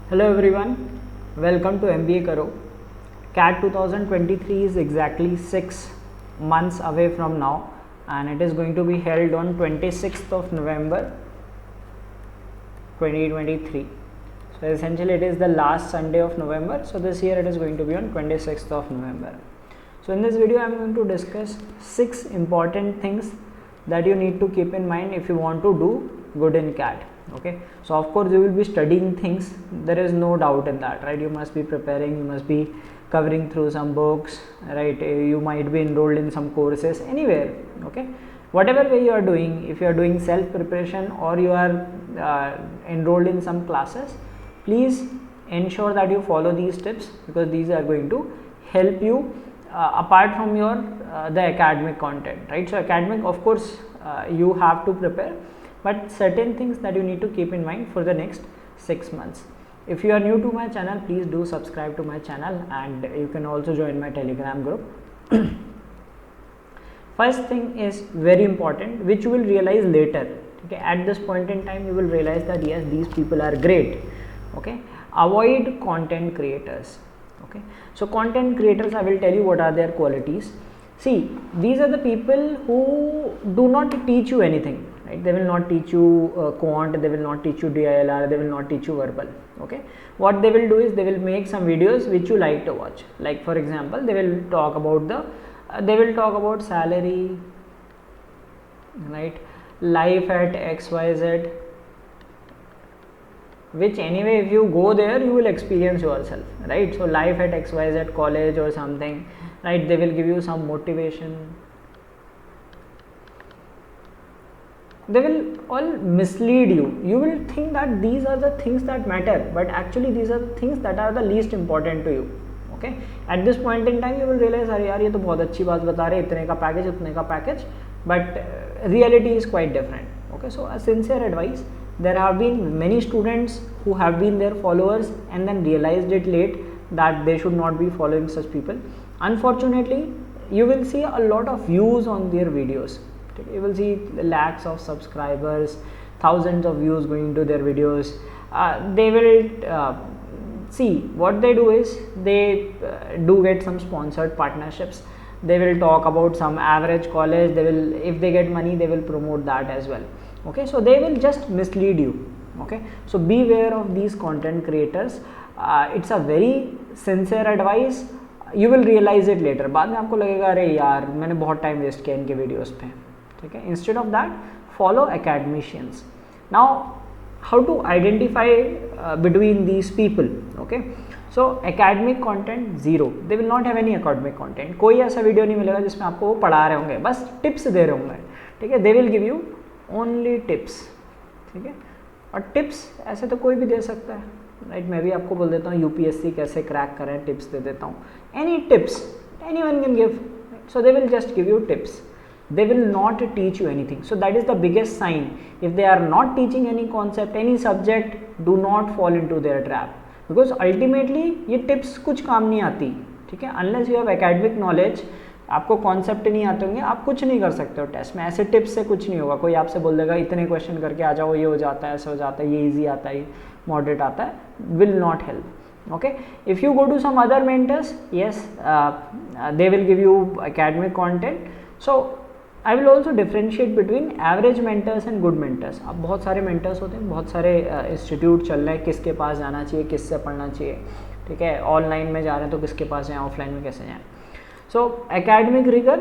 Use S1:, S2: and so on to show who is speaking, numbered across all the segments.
S1: Hello everyone, welcome to MBA Karo. CAT 2023 is exactly 6 months away from now and it is going to be held on 26th of November 2023. So essentially it is the last Sunday of November. So this year it is going to be on 26th of November. So in this video I am going to discuss 6 important things that you need to keep in mind if you want to do good in CAT. Okay, so of course you will be studying things, there is no doubt in that, right? You must be preparing, you must be covering through some books, right? You might be enrolled in some courses anywhere. Okay, whatever way you are doing, if you are doing self preparation or you are enrolled in some classes, please ensure that you follow these tips because these are going to help you apart from your the academic content, right? So academic, of course, you have to prepare, but certain things that you need to keep in mind for the next 6 months. If you are new to my channel, please do subscribe to my channel and you can also join my Telegram group. First thing is very important, which you will realize later. Okay, at this point in time you will realize that yes, these people are great. Okay, avoid content creators. Okay, so content creators, I will tell you what are their qualities. See, these are the people who do not teach you anything, right? They will not teach you quant, they will not teach you DILR, they will not teach you verbal. Okay, what they will do is they will make some videos which you like to watch. Like for example, they will talk about salary, right? Life at XYZ, which anyway if you go there you will experience yourself, right? So life at XYZ college or something, right? They will give you some motivation. They will all mislead you. You will think that these are the things that matter, but actually these are the things that are the least important to you. Okay, at this point in time you will realize अरे यार ये तो बहुत अच्छी बात बता रहे, इतने का पैकेज उतने का package, but reality is quite different. Okay, so a sincere advice, there have been many students who have been their followers and then realized it late that they should not be following such people. Unfortunately, you will see a lot of views on their videos. You will see lakhs of subscribers, thousands of views going to their videos. They will see what they do is they do get some sponsored partnerships. They will talk about some average college. They will, if they get money, they will promote that as well. Okay, so they will just mislead you. Okay, so beware of these content creators. It's a very sincere advice. You will realize it later. बाद में आपको लगेगा अरे यार मैंने बहुत time waste किया इनके वीडियोस पे. ठीक है, instead of that follow academicians. Now how to identify between these people? Okay, so academic content zero, they will not have any academic content. कोई ऐसा वीडियो नहीं मिलेगा जिसमें आपको वो पढ़ा रहे होंगे, बस टिप्स दे रहे होंगे. ठीक है, they will give you only tips. ठीक है, और टिप्स ऐसे तो कोई भी दे सकता है, राइट? मैं भी आपको बोल देता हूँ यूपीएससी कैसे क्रैक करें, टिप्स दे देता हूँ. Any tips anyone can give, so they will just give you tips. They will not teach you anything. So that is the biggest sign. If they are not teaching any concept, any subject, do not fall into their trap, because ultimately ये tips कुछ काम नहीं आती. ठीक है, unless you have academic knowledge, आपको concept नहीं आते होंगे, आप कुछ नहीं कर सकते हो टेस्ट में. ऐसे टिप्स से कुछ नहीं होगा. कोई आपसे बोल देगा इतने क्वेश्चन करके आ जाओ, ये हो जाता है, ऐसा हो जाता है, ये ईजी आता है, मॉडरेट आता है, will not help. Okay, if you go to some other mentors, yes, they will give you academic content. So I will also differentiate between average mentors and good mentors. अब बहुत सारे mentors होते हैं, बहुत सारे institute चल रहे हैं, किसके पास जाना चाहिए, किससे पढ़ना चाहिए. ठीक है, ऑनलाइन में जा रहे हैं तो किसके पास जाएँ, ऑफलाइन में कैसे जाएँ. So academic rigour,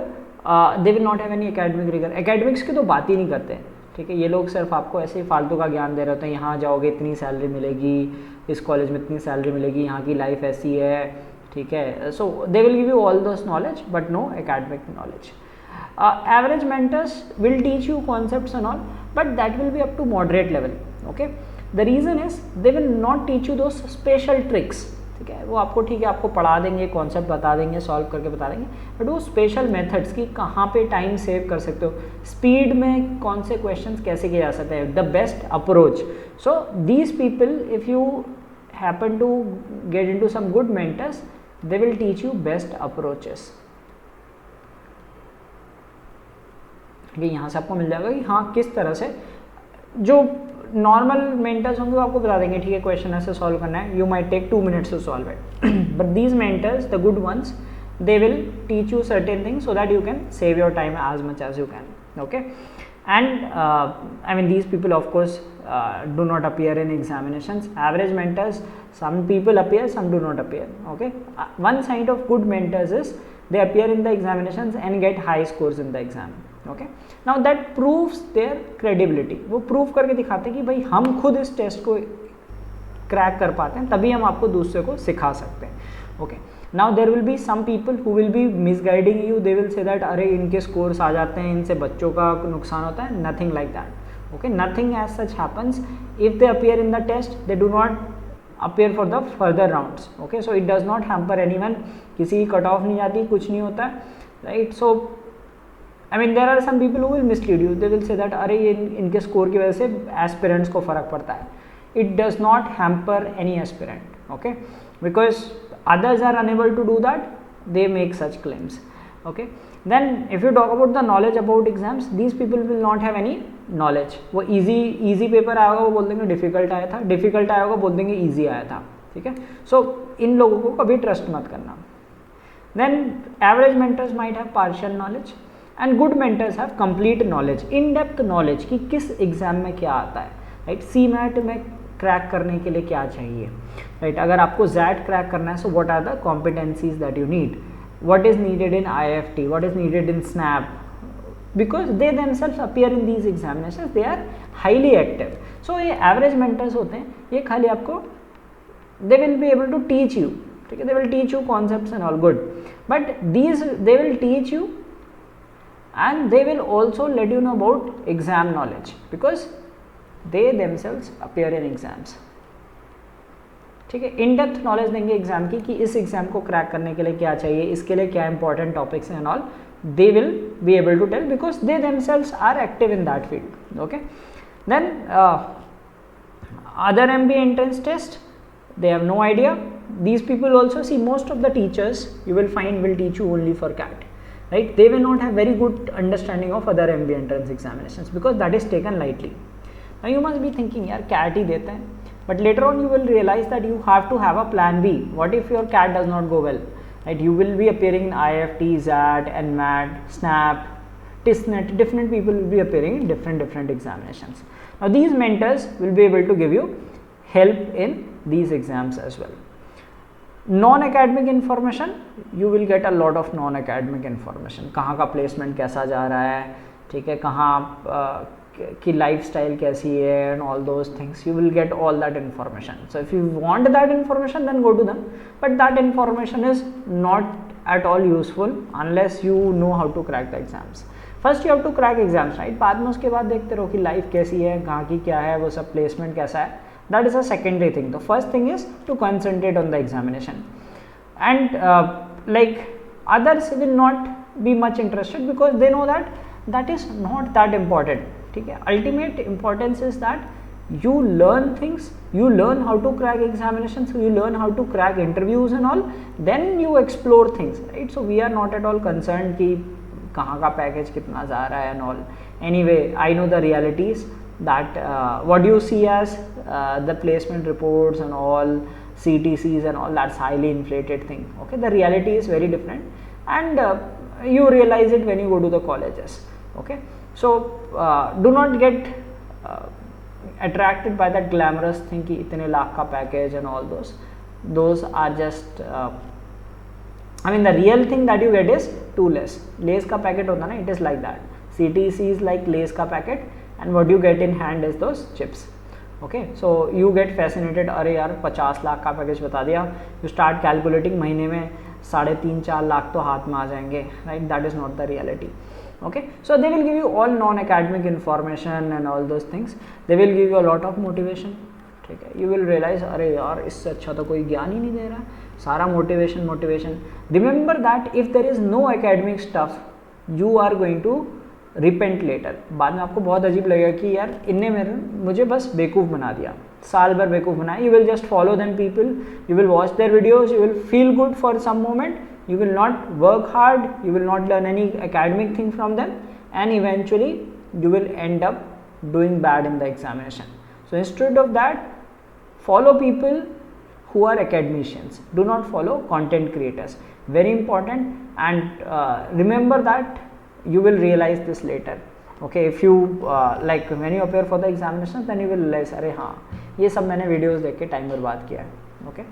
S1: they will not have any academic rigour. Academics की तो बात ही नहीं करते. ठीक है, ये लोग सिर्फ आपको ऐसे ही फालतू का ज्ञान दे रहे होते हैं. यहाँ जाओगे इतनी सैलरी मिलेगी, इस कॉलेज में इतनी सैलरी मिलेगी, यहाँ की लाइफ ऐसी है. ठीक है, so they will give you all this knowledge but no academic knowledge. Average mentors will teach you concepts and all, but that will be up to moderate level. Okay, the reason is they will not teach you those special tricks. ठीक है, वो आपको ठीक है आपको पढ़ा देंगे, concept बता देंगे, सॉल्व करके बता देंगे, बट वो स्पेशल मेथड्स की कहाँ पे टाइम सेव कर सकते हो, स्पीड में कौन से क्वेश्चंस कैसे किए जा सकते हैं, the best approach. So these people, if you happen to get into some good mentors, they will teach you best approaches. कि यहाँ से आपको मिल जाएगा कि हाँ किस तरह से जो नॉर्मल मेंटर्स होंगे वो आपको बता देंगे ठीक है क्वेश्चन ऐसे सॉल्व करना है, you might take 2 minutes to solve it, but these mentors the good ones they will teach you certain things so that you can save your time as much as you can. Okay, and I mean these people of course do not appear in examinations. Average mentors, some people appear, some do not appear. Okay, one side of good mentors is they appear in the examinations and get high scores in the exam. Okay, now that proves their credibility. वो prove करके दिखाते हैं कि भाई हम खुद इस test को क्रैक कर पाते हैं, तभी हम आपको दूसरे को सिखा सकते हैं. Okay, now there will be some people who will be misguiding you. They will say that अरे इनके scores आ जाते हैं, इनसे बच्चों का नुकसान होता है. Nothing like that. Okay, nothing as such happens. If they appear in the test, they do not appear for the further rounds. Okay, so it does not hamper anyone. किसी की cut off नहीं जाती, कुछ नहीं होता, right? So I mean there are some people who will mislead you. They will say that अरे इनके score की वजह से aspirants को फ़र्क पड़ता है. It does not hamper any aspirant. Okay, because others are unable to do that, they make such claims. Okay, then if you talk about the knowledge about exams, these people will not have any knowledge. वो easy paper आया होगा वो बोल देंगे difficult आया था, difficult आया होगा बोल देंगे easy आया था. ठीक है, so इन लोगों को कभी trust मत करना. Then average mentors might have partial knowledge and good mentors have complete knowledge, in depth knowledge कि किस एग्जाम में क्या आता है. राइट, CMAT में क्रैक करने के लिए क्या चाहिए, राइट. अगर आपको ZAT क्रैक करना है, so what are the competencies that you need, what is needed in IFT, what is needed in SNAP, because they themselves appear in these examinations, they are highly active. So ये average mentors होते हैं, ये खाली आपको they will be able to teach you, ठीक है, they will teach you concepts and all good, but these they will teach you and they will also let you know about exam knowledge because they themselves appear in exams. ठीक है, in depth knowledge देंगे exam की कि इस exam को crack करने के लिए क्या चाहिए, इसके लिए क्या इंपॉर्टेंट टॉपिक्स हैं and all. They will be able to tell because they themselves are active in that field. Okay, then other MBA entrance test, they have no idea. These people also, see, most of the teachers you will find will teach you only for CAT, right? They will not have very good understanding of other MBA entrance examinations because that is taken lightly. Now you must be thinking यार CAT ही देते हैं, but later on you will realize that you have to have a plan B. What if your CAT does not go well, right? You will be appearing in IFT, ZAT, NMAT, SNAP, TISNET. Different people will be appearing in different examinations. Now these mentors will be able to give you help in these exams as well. Non-academic information, you will get a lot of non-academic information. कहाँ का placement कैसा जा रहा है, ठीक है, कहाँ कि lifestyle कैसी है and all those things, you will get all that information. So if you want that information, then go to them, but that information is not at all useful unless you know how to crack the exams. First you have to crack exams, right? बाद में उसके बाद देखते रहो कि life कैसी है, कहाँ की क्या है, वो सब placement कैसा है. That is a secondary thing. The first thing is to concentrate on the examination, and like others will not be much interested because they know that that is not that important. ठीक है, ultimate importance is that you learn things, you learn how to crack examinations, you learn how to crack interviews and all, then you explore things, right? So we are not at all concerned कि कहाँ का package कितना जा रहा है and all. Anyway, I know the realities that what you see as the placement reports and all, CTCs and all, that's highly inflated thing. Okay, the reality is very different, and you realize it when you go to the colleges. Okay, so do not get attracted by that glamorous thing कि इतने लाख का package and all those are just I mean the real thing that you get is too less. Less का packet होता ना, it is like that. CTC is like less का packet and what you get in hand is those chips. Okay, so you get fascinated, अरे यार 50 लाख का package बता दिया, you start calculating महीने में 3.5-4 लाख तो हाथ में आ जाएंगे, right? That is not the reality. Okay, so they will give you all non-academic information and all those things. They will give you a lot of motivation. ठीक है, you will realize अरे यार इससे अच्छा तो कोई ज्ञान ही नहीं दे रहा, सारा motivation. Remember that if there is no academic stuff, you are going to repent later. बाद में आपको बहुत अजीब लगेगा कि यार इनने मुझे बस बेवकूफ़ बना दिया, साल भर बेवकूफ़ बनाया. You will just follow them people, you will watch their videos, you will feel good for some moment, you will not work hard, you will not learn any academic thing from them, and eventually you will end up doing bad in the examination. So instead of that, follow people who are academicians, do not follow content creators. Very important. And remember that you will realize this later. Okay, if you like when you appear for the examinations, then you will realize अरे हाँ ये सब मैंने videos देख के time बर्बाद किया है. Okay,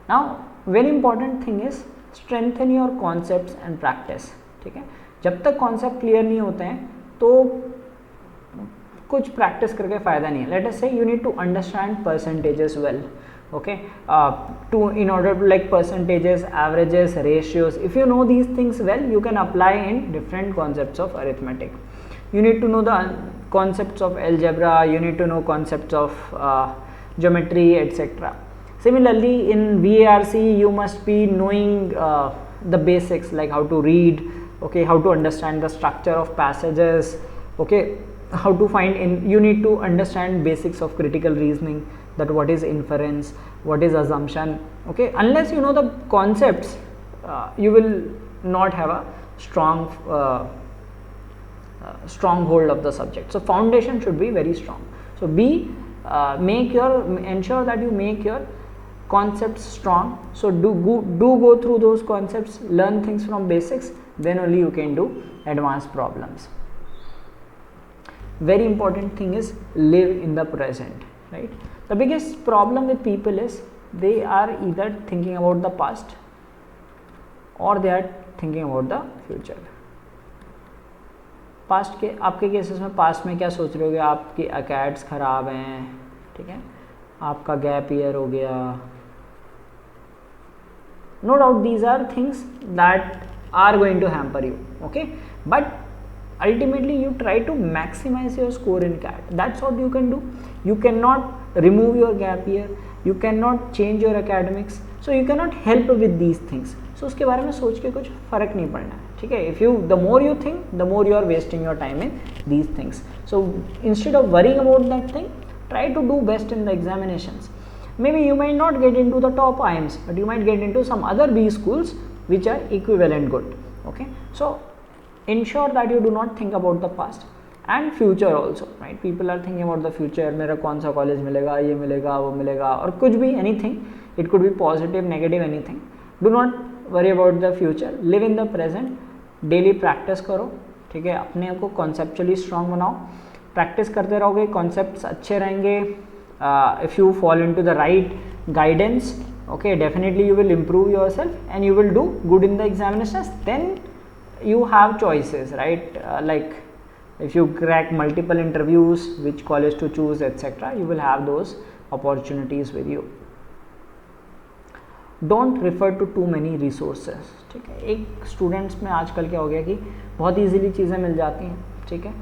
S1: now very important thing is strengthen your concepts and practice. ठीक है, जब तक concept clear नहीं होते हैं तो कुछ प्रैक्टिस करके फ़ायदा नहीं है. लेट अस से you need to understand percentages well. Okay, to in order to like percentages, averages, ratios, if you know these things well, you can apply in different concepts of arithmetic. You need to know the concepts of algebra, you need to know concepts of geometry, etc. Similarly, in VARC you must be knowing the basics like how to read, okay, how to understand the structure of passages, okay, how to find you need to understand basics of critical reasoning, that what is inference, what is assumption. Okay, unless you know the concepts, you will not have a strong hold of the subject. So foundation should be very strong. So ensure that you make your concepts strong. So do go through those concepts, learn things from basics, then only you can do advanced problems. Very important thing is live in the present, right? The biggest problem with people is they are either thinking about the past or they are thinking about the future. Past के आपके cases में past में क्या सोच रहे होगे, आपकी अकेड्स ख़राब हैं, ठीक है, आपका गैप ईयर हो गया. No doubt these are things that are going to hamper you. Okay, but ultimately you try to maximize your score in CAT. That's what you can do. You cannot remove your gap year, you cannot change your academics, so you cannot help with these things. So उसके बारे में सोच के कुछ फ़र्क नहीं पड़ना है, ठीक है. If you the more you think, the more you are wasting your time in these things. So instead of worrying about that thing, try to do best in the examinations. Maybe you might not get into the top IIMs, but you might get into some other B schools which are equivalent good. Okay, so ensure that you do not think about the past and future also, right? People are thinking about the future, मेरा कौन सा college मिलेगा, ये मिलेगा, वो मिलेगा, और कुछ भी, anything, it could be positive, negative, anything. Do not worry about the future, live in the present, daily practice करो, ठीक है, अपने को conceptually strong बनाओ, practice करते रहोगे, concepts अच्छे रहेंगे. If you fall into the right guidance, okay, definitely you will improve yourself and you will do good in the examinations. Then you have choices, right? Like if you crack multiple interviews, which college to choose, etc., you will have those opportunities with you. Don't refer to too many resources. ठीक है, एक students में आजकल क्या हो गया कि बहुत इजीली चीज़ें मिल जाती हैं, ठीक है,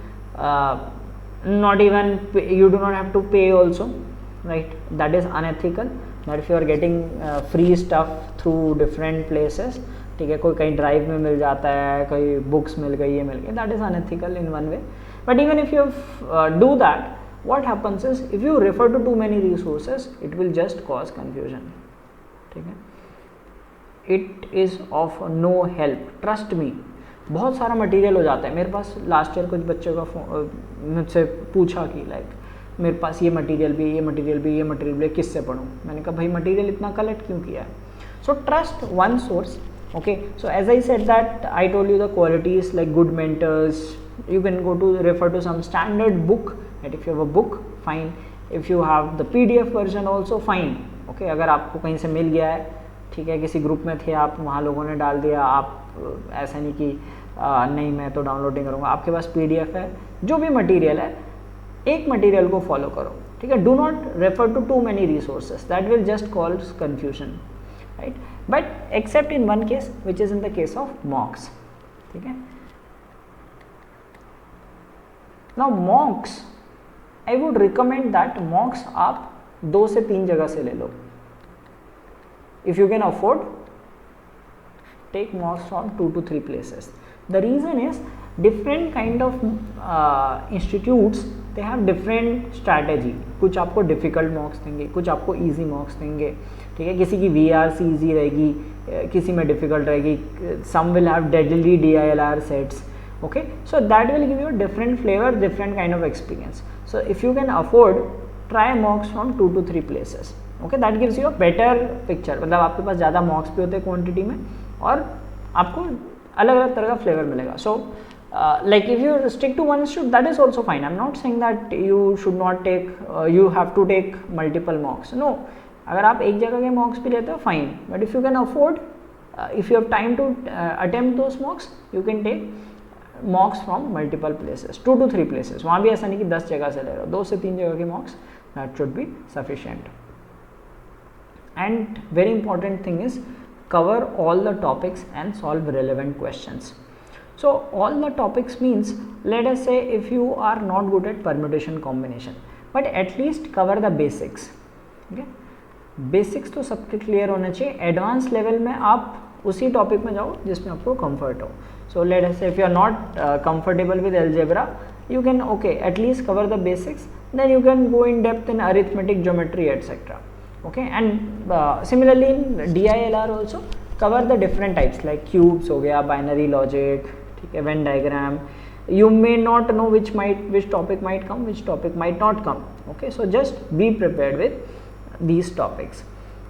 S1: not even you do not have to pay also, right? That is unethical. That if you are getting free stuff through different places, ठीक है, कोई कहीं ड्राइव में मिल जाता है, कोई बुक्स मिल गई, ये मिल गई, that is unethical in one way. But even if you do that, what happens is if you refer to many resources, it will just cause confusion. ठीक है, it is of no help, trust me. बहुत सारा material हो जाता है. मेरे पास last year कुछ बच्चों का मुझसे पूछा कि लाइक मेरे पास ये मटेरियल भी, ये मटेरियल भी, ये मटेरियल भी, किससे पढ़ूँ. मैंने कहा भाई मटेरियल इतना कलेक्ट क्यों किया है. So trust one source. Okay, so as I said that I told you the qualities like good mentors. You can go to refer to some standard book, and if you have a book, fine. If you have the PDF version also, fine. Okay, अगर आपको कहीं से मिल गया है, ठीक है, किसी group में थे आप, वहाँ लोगों ने डाल दिया, आप ऐसा नहीं कि नहीं मैं तो डाउनलोड नहीं करूँगा, आपके पास PDF है, जो भी मटेरियल है, एक मटेरियल को फॉलो करो. ठीक है, do not refer to too many resources, that will just cause confusion, right? But except in one case, which is in the case of mocks. ठीक है, now mocks, I would recommend that mocks आप 2 से 3 जगह से ले लो. If you can afford, take mocks from 2 to 3 places. The reason is different kind of institutes, they have different strategy. कुछ आपको difficult mocks देंगे, कुछ आपको easy mocks देंगे. ठीक है, किसी की VRC easy रहेगी, किसी में difficult रहेगी. Some will have deadly DILR sets. Okay, so that will give you a different flavor, different kind of experience. So if you can afford, try mocks from 2 to 3 places. Okay, that gives you a better picture. मतलब आपके पास ज़्यादा मॉक्स भी होते हैं quantity में और आपको अलग अलग तरह का फ्लेवर मिलेगा. So like if you stick to one institute, that is also fine. I'm not saying that you should not take you have to take multiple mocks. No, अगर आप एक जगह के mocks भी लेते हो fine, but if you can afford, if you have time to attempt those mocks, you can take mocks from multiple places, 2 to 3 places. वहाँ भी ऐसा नहीं कि 10 जगह से ले रहे हो, 2 से 3 जगह के mocks, that should be sufficient. And very important thing is cover all the topics and solve relevant questions. So all the topics means, let us say if you are not good at permutation combination, but at least cover the basics. Okay, basics तो सबके clear होना चाहिए. Advance level में आप उसी topic में जाओ जिसमें आपको कंफर्ट हो. सो let us say if you are not comfortable with algebra, you can at least cover the basics, then you can go in depth in arithmetic, geometry, etc. Okay, and similarly in DILR also cover the different types like cubes हो गया, binary logic, ठीक है, Venn diagram. You may not know which topic might come, which topic might not come. Okay, so just be prepared with these topics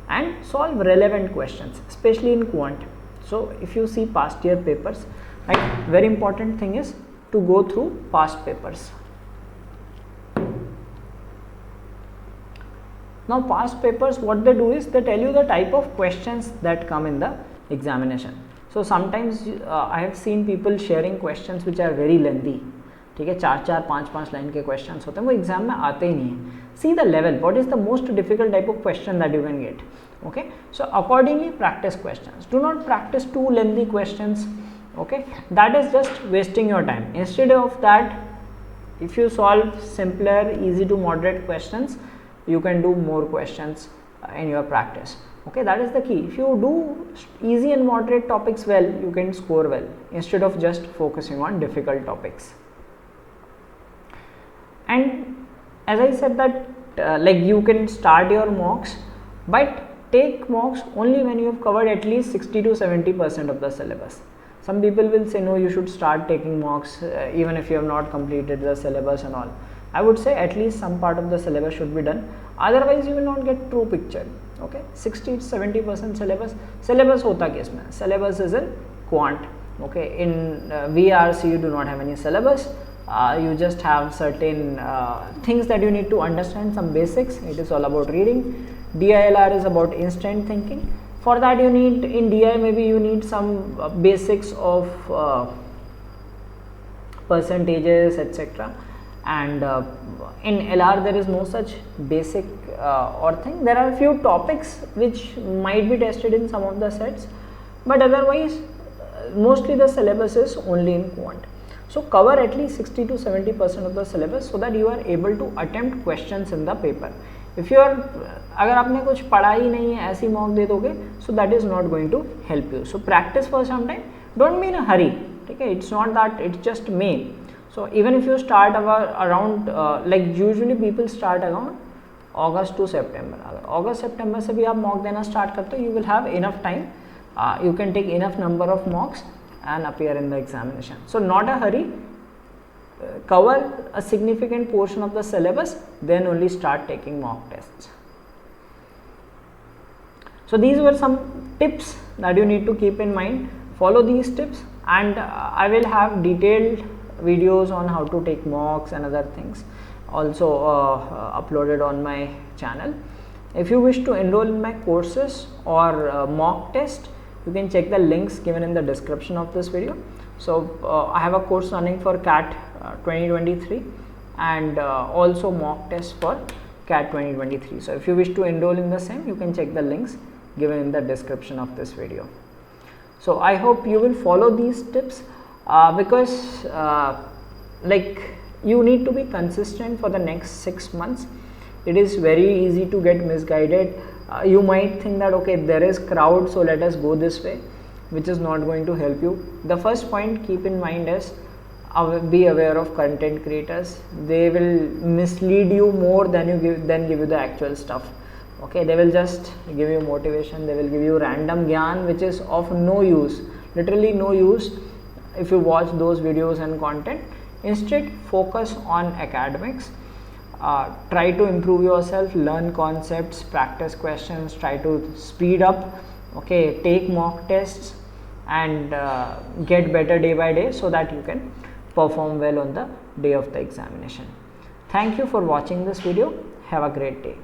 S1: and solve relevant questions, especially in quant. So if you see past year papers, like very important thing is to go through past papers. Now past papers, what they do is they tell you the type of questions that come in the examination. So sometimes I have seen people sharing questions which are very lengthy. ठीक है, 4-4, 5-5 line के questions होते हैं, वो exam में आते ही नहीं है. See the level, what is the most difficult type of question that you can get. Okay, so accordingly practice questions. Do not practice too lengthy questions. Okay, that is just wasting your time. Instead of that, if you solve simpler, easy to moderate questions, you can do more questions in your practice. Okay, that is the key. If you do easy and moderate topics well, you can score well instead of just focusing on difficult topics. And as I said that like you can start your mocks, but take mocks only when you have covered at least 60 to 70% of the syllabus. Some people will say no, you should start taking mocks even if you have not completed the syllabus and all. I would say at least some part of the syllabus should be done, otherwise you will not get true picture. Okay, 60 to 70% syllabus होता किस में? Syllabus is in quant. Okay, in VRC you do not have any syllabus. You just have certain things that you need to understand, some basics. It is all about reading. DILR is about instant thinking. For that you need, in DI maybe you need some basics of percentages, etc. And in LR there is no such basic or thing. There are few topics which might be tested in some of the sets, but otherwise mostly the syllabus is only in quant. So cover at least 60 to 70% of the syllabus so that you are able to attempt questions in the paper. If you are, अगर आपने कुछ पढ़ा ही नहीं है, ऐसी mock दे दोगे, so that is not going to help you. So practice for some time. Don't be in a hurry. Okay, it's not that it's just May. So even if you start around like usually people start around August to September. अगर August September से भी आप mock देना start करते हो, you will have enough time. You can take enough number of mocks and appear in the examination. So not a hurry. Cover a significant portion of the syllabus, then only start taking mock tests. So these were some tips that you need to keep in mind. Follow these tips, and I will have detailed videos on how to take mocks and other things also uploaded on my channel. If you wish to enroll in my courses or mock test, you can check the links given in the description of this video. So I have a course running for CAT 2023 and also mock test for CAT 2023. So if you wish to enroll in the same, you can check the links given in the description of this video. So I hope you will follow these tips because like you need to be consistent for the next 6 months. It is very easy to get misguided. You might think that okay, there is crowd, so let us go this way, which is not going to help you. The first point keep in mind is be aware of content creators. They will mislead you more than give you the actual stuff. Okay, they will just give you motivation, they will give you random gyan which is of no use, literally no use if you watch those videos and content. Instead focus on academics. try to improve yourself, learn concepts, practice questions, try to speed up, okay, take mock tests, and get better day by day so that you can perform well on the day of the examination. Thank you for watching this video. Have a great day.